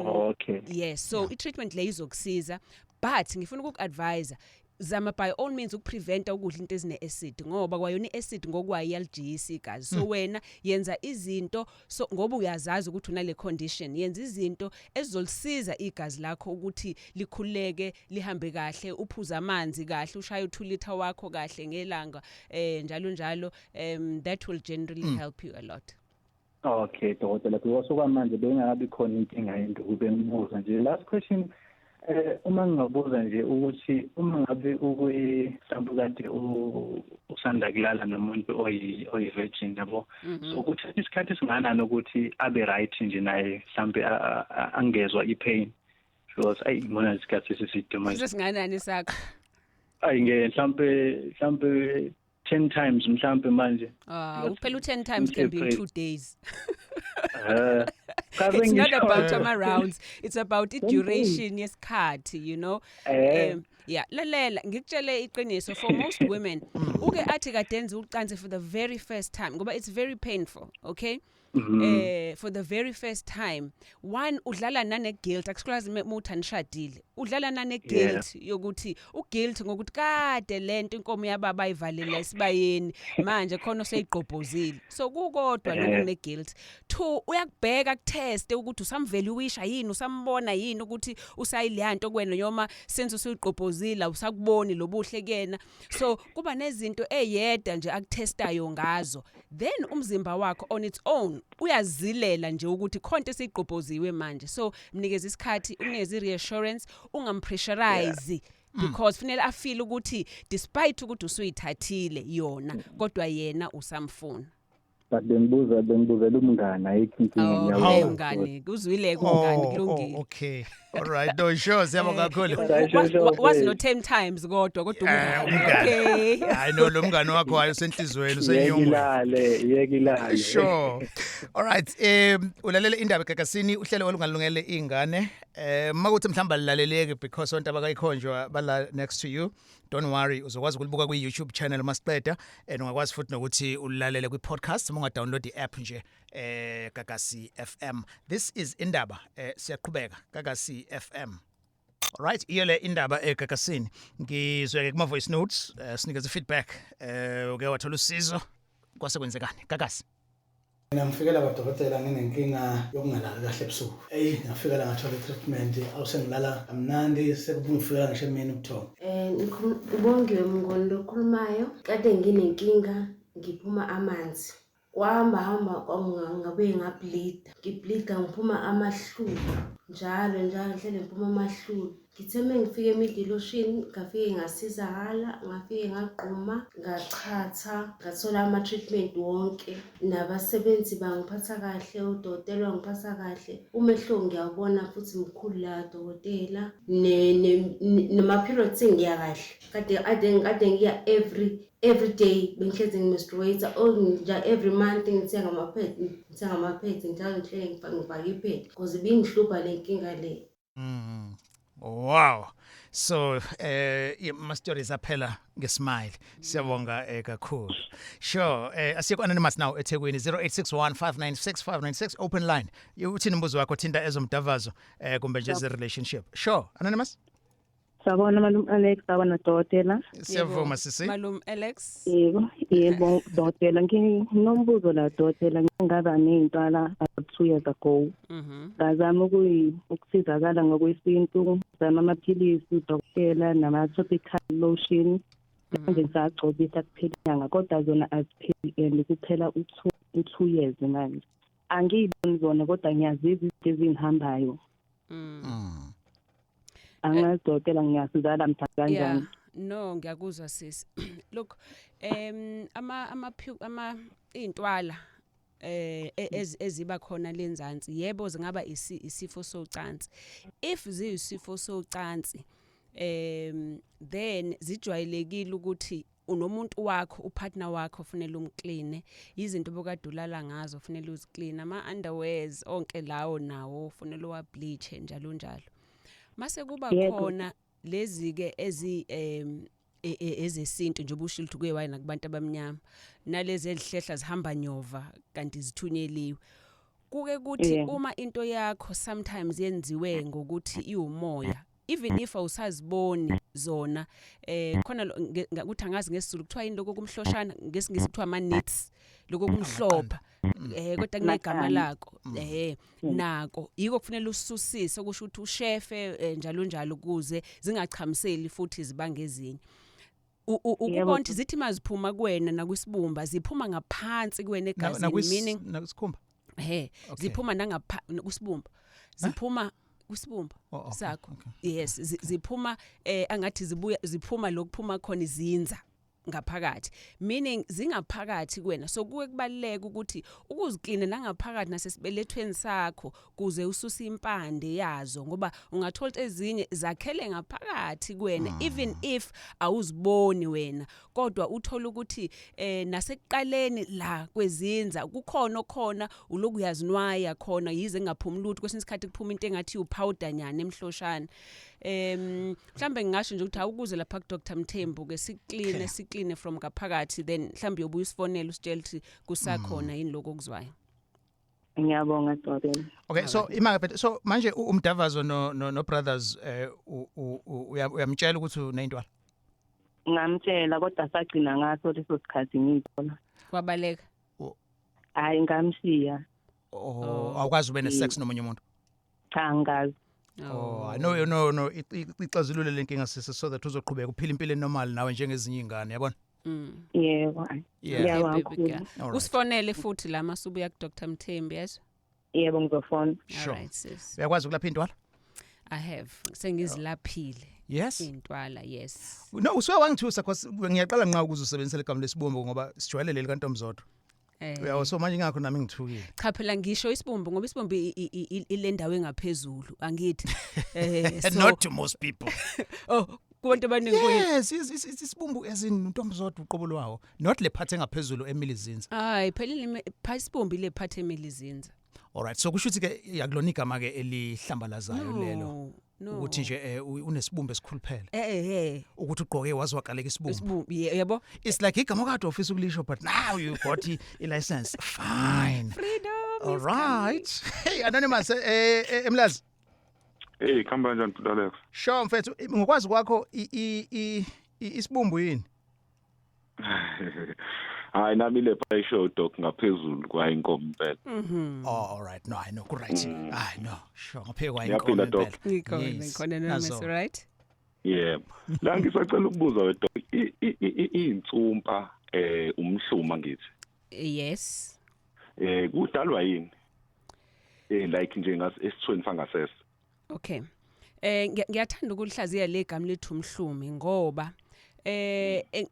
okay yes so i-treatment le izokusiza but ngifuna ukuku-advise zama by all means ukupreventa ukudla into ezine-acid ngoba kwayona i-acid ngokwayo iyalijiyisa igazi so wena yenza izinto so ngoba uyazazi ukuthi unale condition yenza izinto ezizolisiza igazi lakho ukuthi likhuleke lihambe kahle uphuza amanzi kahle ushaye 2 liter wakho kahle ngelanga njalo that will generally help you a lot. Okay dokotela because okwamanje bengakabi khona inkinga yenduku bengibuza nje last question uma ngingabuza nje ukuthi uma ngabe mhlawumbe kade usanda kulala nomuntu oyi-virgin yabo so ukuthi isikhathi singanani ukuthi abe right nje naye mhlawumbe angezwa i-pain because ayibona isikhathi esiside manje singanani sakho mhlawumbe 10 times mhlawumbe manje uphela 10 times can be 2 days. It's not about rounds, it's about the duration yesikhathi, you know. Yeah, lalela ngikutshele iqiniso for most women uke athi kadenza ucansi for the very first time ngoba it's very painful, okay? For the very first time one udlala nane guilt akusikwazi uma nishadile udlala nane guilt yokuthi uguilt ngokuthi kade lento inkomo yababa ayivalela esibayeni manje khona seyiqobhozile so kukodwa lokhu ne guilt 2 uyakubheka kuteste ukuthi usamvela uwisha yini usambona yini ukuthi usayiliyanto kwena noma senze usuyiqobhozila usakuboni lobuhle kena so kuba nezinto eyeda nje akutestayo ngazo then umzimba wakho on its own uyazilela nje ukuthi khonto esiqobhoziwe manje so mnikeza isikhathi unikeza reassurance ungampressurize because fanele afeel ukuthi despite ukuthi usuyithathile yona kodwa yena usamfuna but bengibuzela umngane ayikho inkinga nyawo umngane kuzwile kumngane kulungile okay all right no sure siyabonga kakhulu was no 10 times kodwa okay I know lo mngane wakho hayi usenhlizweni usenyongwe yekilale sure all right ulalela indaba egagasini uhlelo olungalungele ingane makuthi mhlamba lilaleleke because sonke abakayikhonjwa bala next to you don't worry uzokwazi ukulibuka ku YouTube channel masiqeda ungakwazi futhi nokuthi ulalele ku podcast unga download the app nje Gagasi FM. This is Indaba siyaqhubeka Gagasi FM. All right iyole indaba eGagasini ngizweke kuma voice notes sinikeza feedback uke wathola usizo kwasekwenzekani Gagasi. Mina ngifikela kwadokotela nginenkinga yokungalala kahle ebusuku. Ngafika la ngathola treatment awusengilala kamnandi sekubungifikela ngisho emini ubuthongo. Ubongiwe mngoni lokhulumayo kade nginenkinga ngiphuma amanzi. Hamba ngabe ngibleed ngiphuma amahlulu njalo hlele ngiphuma amahlulu ngitheme ngifike emiddle ocean ngafike ngasizakala ngafike ngaqhuma ngachatha ngathola ama treatment wonke nabasebenzi bangiphatha kahle udokotela wangiphatha kahle umehlo ngiyabona futhi mkhulu la dokotela nema periods ngiya kahle kade ngiya every day bengihlezi ngimenstruate nja every month ngithenga ama pads njalo ngifaka ipad because bingihlupha lenkinga le. Wow. So my stories aphela ngesmile siyabonga kakhulu sure asiyeko anonymous now eThekwini 0861596596 open line uthini umbuzo wakho thinta ezomdavazo kumbe nje ze relationship sure anonymous. Sabona malum Alex sabona dokotela. Siyavuma sisi. Malum Alex. Yebo dokotela nginombuzo la dokotela ngingaba nezintwala 2 years ago. Ngazama ukusizakala ngokwesintu zama amaphilisi dokotela nama topical lotion manje ngizagcobisa kuphela kodwa zona azipheli and kuphela u2 years manje. Angiyiboni zona kodwa ngiyazizwa izinto ezingihambayo. Angazokela ngiyasizala mthanjani no ngiyakuzwa sisi look ama intwala eziba khona lenzansi yebo zingaba isifo socansi if ziyisifo socansi then zijwayelekile ukuthi unomuntu wakho upartner wakho ufanele umclean izinto bokadulala ngazo ufanele uziclean ama underwears onke lawo nawo ufanele wa bleach njalo njalo mase kuba khona lezi ke ezesinto nje obushilthi kuyewayi nakubantu abamnyama nalezi elihlehla zihamba nyova kanti zithunyeliwe kuke kuthi uma into yakho sometimes yenziwe ngokuthi iumoya even if awusaziboni zona khona ukuthi angazi ngesizulu kuthiwa yini lokho kumhloshana ngesingisi kuthiwa ama knits lokho kumhlopha kodwa kunegama lakho nako yiko kufanele ususise okusho ukuthi ushefe njalo njalo kuze zingachamiseli futhi zibange ezinye ukubona zithi maziphuma kuwena nakwisibumba ziphuma ngaphansi kuwena egazini meaning nakusikhumba ziphuma kusibumba ziphuma kusibumba sakho yes ziphuma angathi ziphuma lokuphuma khona izinza ngaphakathi meaning zingaphakathi kuwena so kuke kubaleka ukuthi ukuzikline nangaphakathi nasesibelethweni sakho kuze ususa impande yazo ngoba ungathola ezinye zakhele ngaphakathi kuwena even if awuziboni wena kodwa uthola ukuthi nasekuqaleni la kwezinza kukhona uloku yazinwaya khona yize ngaphumi lutho kwesinye isikhathi kuphuma into engathi upowder nyane emhloshana mhlambe ngisho nje ukuthi awukuze lapha ku Dr Mthembu ke sikline from ngaphakathi then mhlambe yobuya usifonela usitshela ukuthi kusakhona yini lokho okuzwayo. Ngiyabonga Dr. Okay so imaka so manje umdavazo no brothers uyamtshela ukuthi uneyintwala ngamtshela kodwa sagcina ngaso leso sikhathi ngiyithola kwabaleka hayi ngamshiya awukwazi ube nesex nomunye umuntu cha ngazi no ixazulule lenkinga sisi so that uzoqhubeka uphila impilo normal nawe njengezinye izingane yabona yebo usifonele futhi la masubuya ku Dr Mthembu yes yebo ngizofona sure uyakwazi ukulapha intwala I have sengizilaphile yes intwala yes no usuke wangithusa because ngiyaqala nqa ukuze usebenzise legama lesibombo ngoba sijwayelele likantomzodwa uyawo so manje ngakho nami ngithukile cha phela ngisho isibombo ngoba isibombo ilendawo engaphezulu angithi so not to most people kubantu abaningi yes isibombo ezintomzodwa uqobo lwawo not le part engaphezulu emilizinza hayi phela isibombo le part emilizinza alright so kusho ukuthi ke yakulona igama ke elihlambalazayo lelo ukuthi nje unesibumbe esikhuluphele ukuthi ugqoke wazwakaleka isibumbe yebo it's like igama kade office ukulisho but now you got a license fine freedom all right hey anonymous emlazi hey khamba kanjani Alex sure mfethu ngokwazi kwakho isibumbu yini hayi nami le show doc ngaphezulu kwa inkomo impela all right no I know correct no sure ngaphezulu kwa inkomo impela ngikhona anonymous right yeah la ngisacela ukubuza we doc insumpa umhluma ngithi yes kudalwa yini like nje esithweni fangasese okay ngiyathanda ukulihlaziya legama lethu umhlumi ngoba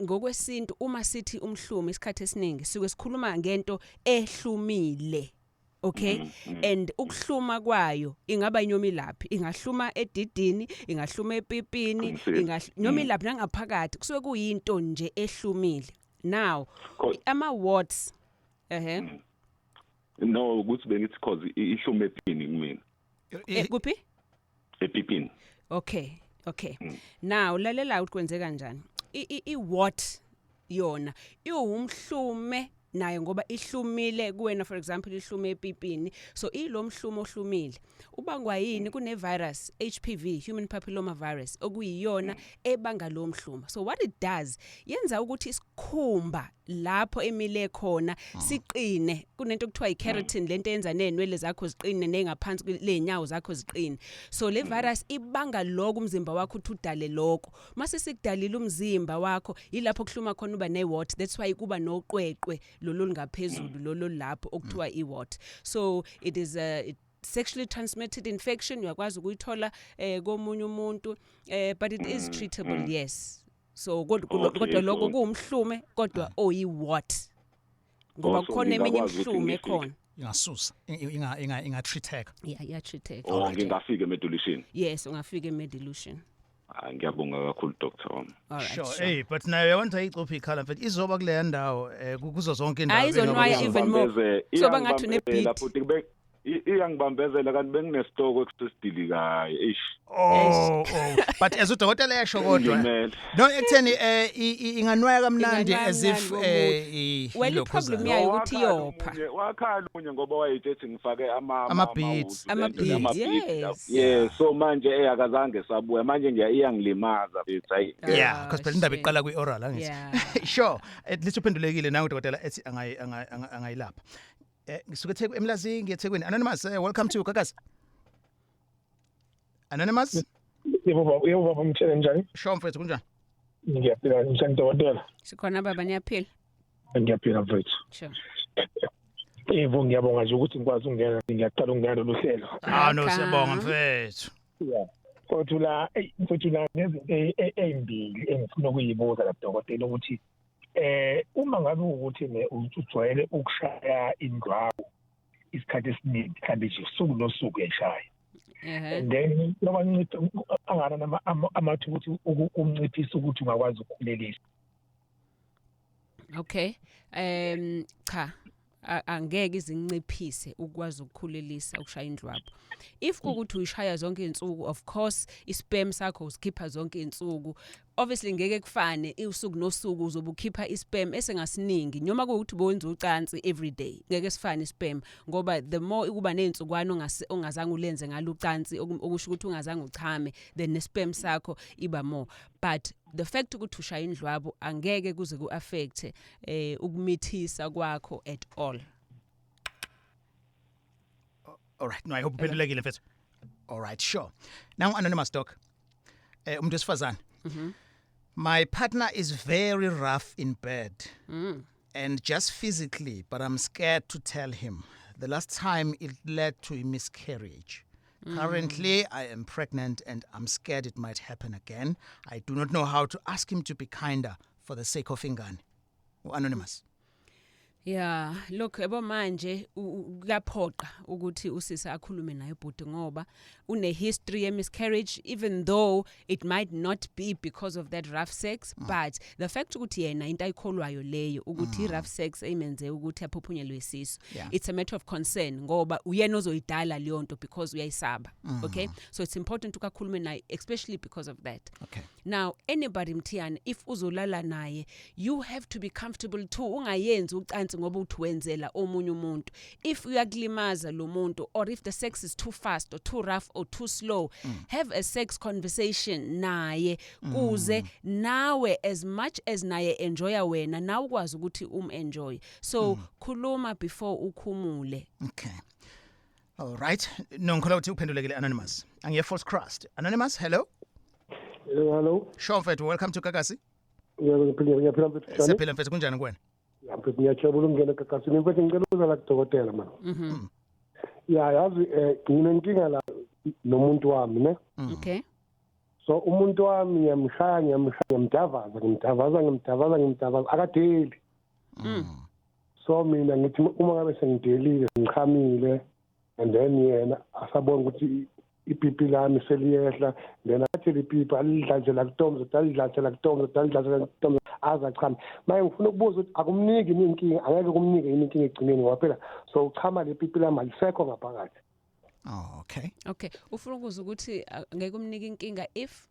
ngokwesintu uma sithi umhlumi isikhathi esiningi sike sikhuluma ngento ehlumile okay and ukuhluma kwayo ingaba inyomi laphi ingahluma edidini ingahluma epipini ingahluma laphi nangaphakathi kusuke kuyinto nje ehlumile now ama warts no ukuthi bengithi cause ihlume epini kumina kuphi epipini okay now lalela ukwenzeka kanjani i-what yona iwumhlume nayo ngoba ihlumile kuwena for example ihlume epipini so ilomhlumo ohlumile ubangwa yini kune virus HPV human papilloma virus okuyiyona ebanga lo mhluma so what it does yenza ukuthi isikhumba lapho emile khona siqine kunento ekuthiwa ikeratin lento yenza nenwele zakho ziqine nengaphansi lenyawo zakho ziqine so le virus ibanga lokho umzimba wakho uthudale lokho mase sikudalile umzimba wakho yilapho kuhluma khona uba ne-wart that's why kuba noqweqwe lolo lingaphezulu lolo lapho okuthiwa i-wart so it is a sexually transmitted infection uyakwazi ukuyithola komunye umuntu but it is treatable yes so kodwa lokho kuumhlume kodwa oyi-what ngoba kukhona eminye imhlume khona ingasusa inga treateka yeah treateka ngingafika emedilution yes ungafika emedilution Ngiyabonga kakhulu Dr. Wami. Sure. Hey, but nayo yawonta icuphi ikhala mfethu izoba kule ndawo kuzo zonke indawo. Ayizonwaya even more. Soba ngathi unebeat. Futhi kube iyangibambezela kanti benginesitoko eksisidilikayo. Oh. But as udokotela yasho kodwa. No ekutheni inganwaya kamnandi as if well problem yayo ukuthi iyopha. Wakhala unye ngoba wayethi ngifake ama-beats. Yes, so manje akazange sabuya manje nje iyangilimaza bethu hayi. Yeah, because phela indaba iqala kwi-oral angithi. Sure. Lithi uphendulekile nawe udokotela ethi angayilapha. Ngisuke eMlazi ngiyeThekwini. Anonymous, welcome to Kakasi. Anonymous? Yebo baba ngitshela njani? Sure mfethu kunjani? Ngiyaphila njani dokotela? Sikhona baba niyaphila? Ngiyaphila mfethu. Sure. Yebo ngiyabonga nje ukuthi ngikwazi ukungena ngiyaqala ukungena lo hlelo. No siyabonga mfethu. Yeah. Mfethu la nezinto ezimbili engifuna ukuyibuza la dokotela ukuthi uma ngabe ukuthi ujwayele ukushaya indlwabu isikhathi esiningi kanti nje usuku nosuku eshaya and then noma ncipha angana amathu ukuthi umnciphisa ukuthi ungakwazi ukukhulelisa. Okay, cha angeke izinciphise ukwazi ukukhulelisa ukushaya indlwabu. If ukuthi uyishaya zonke izinsuku, of course isperm sakho usikhipha zonke izinsuku. Obviously ngeke kufane usuku nosuku uzobukhipha isperm esengasiningi noma ukuthi bowenza ucansi every day. Ngeke sifane isperm ngoba the more ukuba nezinsukwana ongazange ulenze ngalo ucansi okusho ukuthi ungazange uchame then nesperm sakho iba more. But the fact ukuthi ushaya indlwabu angeke kuze ku-affect ukumithisa kwakho at all. All right, no, I hope uphendulekile mfethu. All right, sure. Now anonymous doc. Umuntu wesifazane. My partner is very rough in bed and just physically, but I'm scared to tell him. The last time it led to a miscarriage. Currently, I am pregnant and I'm scared it might happen again. I do not know how to ask him to be kinder for the sake of ingane. Anonymous. Yeah, look ebo manje kuyaphoqa ukuthi usisa akhulume naye bhuti ngoba une history ye miscarriage, even though it might not be because of that rough sex, but the fact ukuthi yena into ayikholwayo leyo ukuthi rough sex emenze ukuthi aphuphunyelwe isisu. It's a matter of concern ngoba uyena ozoyidala leyo nto because uyayisaba. Okay, so it's important ukukhuluma naye especially because of that. Okay, now anybody Mthiyane, if uzolala naye you have to be comfortable too. Ungayenzi ucansi ngoba uthi wenzela omunye umuntu. If uyakulimaza lo muntu or if the sex is too fast or too rough or too slow, have a sex conversation naye kuze nawe as much as naye enjoya wena nawe ukwazi ukuthi enjoy. So khuluma before ukhumule. Okay. All right. Nongikhola ukuthi uphendulekile Anonymous. Angiye false crust. Anonymous, hello. Hello. Sure mfethu, welcome to Kakasi. Ngiyaphila mfethu. Siyaphila mfethu kunjani kuwena? Mfethu ngiyajabula ukungena eGagasini mfethu ngicela ukuzala kudokotela man. Yazi nginenkinga la nomuntu wami ne. Okay. So umuntu wami ngiyamdavaza akadeli. So mina ngithi uma ngabe sengidelile ngichamile and then yena asabona ukuthi ipipi lami seliyehla then athi lipipi alidlalela kutomzo azachama manje ngifuna ukubuza ukuthi akumniki inkinga angeke kumnike inkinga egcineni ngoba phela so uchama lepipi lami alisekho ngaphakathi. Oh, okay. Okay, ufuna ukuza ukuthi ngeke kumnike inkinga if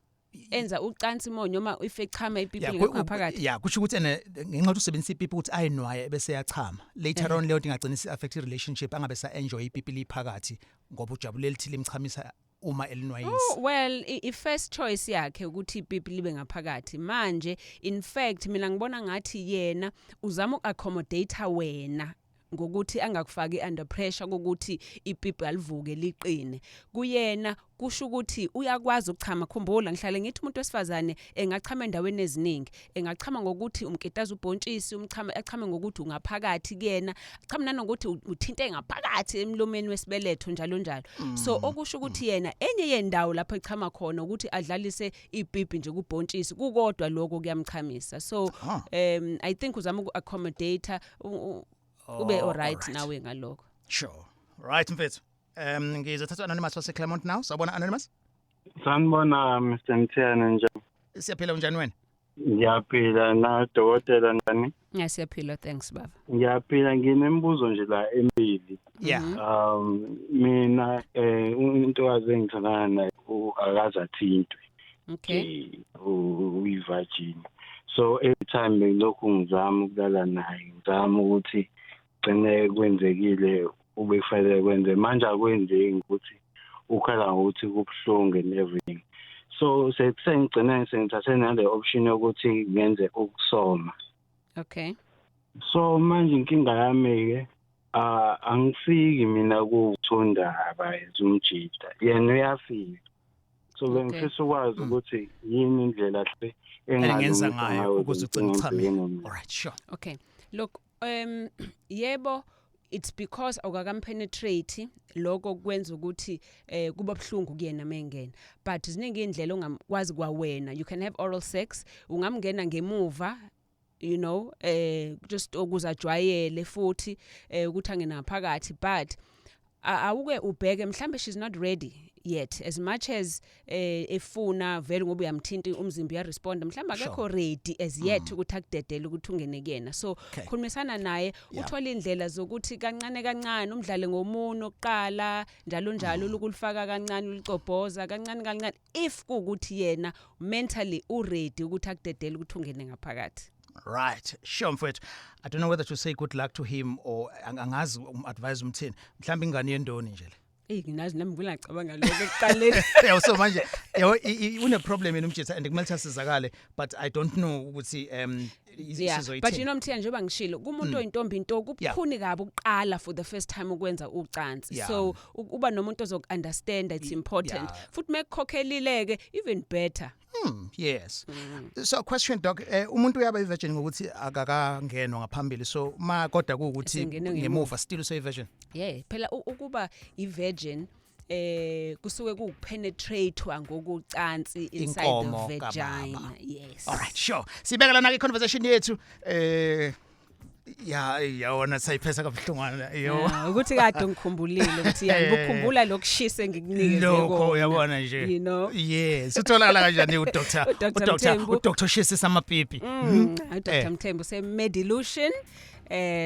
enza ucansi mo noma if echama ipipi ngaphakathi. Yeah, kusho ukuthi ngenxa ukuthi usebenzisa ipipi ukuthi ayinwaye bese yachama. Later on leyo ingagcina affect relationship angabe sa enjoy ipipi liphakathi ngoba ujabule lithi limchamisa uma elinwayisi. Oh, well, i-first choice yakhe ukuthi ipipi libe ngaphakathi. Manje in fact mina ngibona ngathi yena uzama uku-accommodate wena ngokuthi angakufaki under pressure kokuthi ipipi alivuke liqine. Kuyena kusho ukuthi uyakwazi ukuchama. Khumbula ngihlale ngithi umuntu wesifazane engachama endaweni eziningi. Engachama ngokuthi umketaza ubhontshisi, achame ngokuthi ungaphakathi kuyena, achama nanokuthi uthinte ngaphakathi emlomeni wesibeletho njalo njalo. So okusho ukuthi yena enye yendawo lapho echama khona ukuthi adlalise ipipi nje kubhontshisi kukodwa lokho kuyamchamisa. So I think uzama uku-accommodate ube alright nawe ngalokho. Sure. Right mfethu. Ngizothatha Anonymous wase Claremont now. Sawubona Anonymous? Sanibona Mr. Mthiyane njani? Siyaphila unjani wena? Ngiyaphila na dokotela njani? Siyaphila thanks baba. Ngiyaphila nginembuzo nje la emibili. Yeah. Mina into engithanda naye akaze athintwe. Okay. Uyi-virgin. So every time ngilokhu ngizama ukulala naye, ngizama ukuthi gcine kwenzekile ube kufanele kwenze manje akwenzeki ukuthi ukhala ukuthi kubuhlungu and everything. So sengigcina sengithathe nale option yokuthi ngenze ukusoma. Okay. So manje inkinga yami ke angifiki mina ukuthunda abayeza umjida. Yena uyafika. So bengifisa ukwazi ukuthi yini indlela hle engenza ngayo ukuze ugcine uchame. All right, sure. Okay. Look, yebo it's because awukakampenetrate lokho kwenza ukuthi kuba buhlungu kuyena mengena, but ziningi indlela ongakwazi kwawena. You can have oral sex, ungamngena ngemuva, you know, just ukuzajwayele futhi ukuthi angena phakathi, but awuke ubheke mhlambe she's not ready yet, as much as efuna vele ngoba uyamthinta umzimba ya respond mhlamba akekho ready as yet ukuthi akudedele ukuthi ungene kuyena. So khulumisana naye uthola indlela zokuthi kancane kancane umdlale ngomuno oqala njalo njalo ukulifaka kancane ulicobhoza kancane if kuukuthi yena mentally ready ukuthi akudedele ukuthi ungene ngaphakathi. Right, sure mfowethu. I don't know whether to say good luck to him or angazi advise umthini mhlawumbe ingane yendoni nje le. Nginazi nami ngilacabanga lokho ekuqaleni. Yeah, so manje une problem enumjitha and kumele asizakale, but I don't know ukuthi isizoyithini. But you know Mthiyane njengoba ngishilo kumuntu oyintombi into kubukhuni kabi ukuqala for the first time ukwenza ucansi. So uba nomuntu ozokunderstand it's important. Futhi mekukhokhelileke even better. Yes. So question doc, umuntu uyaba i-virgin ngokuthi akakangenwa ngaphambili, so ma kodwa ukuthi ngemuva still so i-virgin. Yeah, phela ukuba i-virgin kusuke kupenetratewa ngokucansi inside the vagina. Yes. All right, sure. Sibeka lana ke conversation yethu yawona sayiphesa kabuhlungwana ukuthi kade ngikhumbulile ukuthi ngikukhumbula lokushise ngikunikeze lokho yabona nje, you know. Yes, utholakala kanjani udoctor Shise samapipi? Dr. Mthembu se Medilution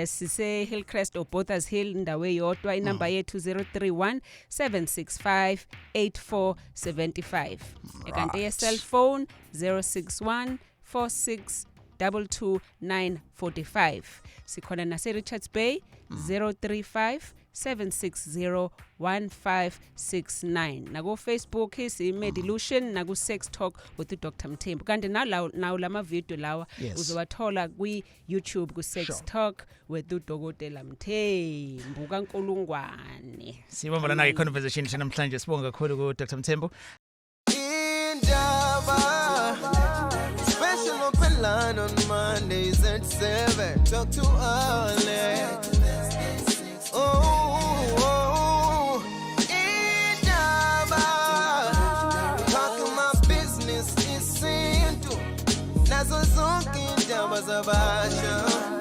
sise Hillcrest or Bothers Hill ndawe yodwa. Inamba yethu 031 765 8475 ekanti ye cell phone 061 46 22945. Sikhona nase Richards Bay 035 760 1569. Nago Facebook isi Medilution naku Sex Talk with Dr. Mthembu. Kanti nawo lama video lawa uzowathola kwi YouTube ku Sex Talk with Dr. Mthembu kaNkulungwane. Sibamba lana ke conversation namhlanje sibonga kakhulu ku Dr. Mthembu. OpenLine on Mondays at 7. Talk to Alex. Indaba. Talking my business is simple. Nazo zonke indaba zabasha.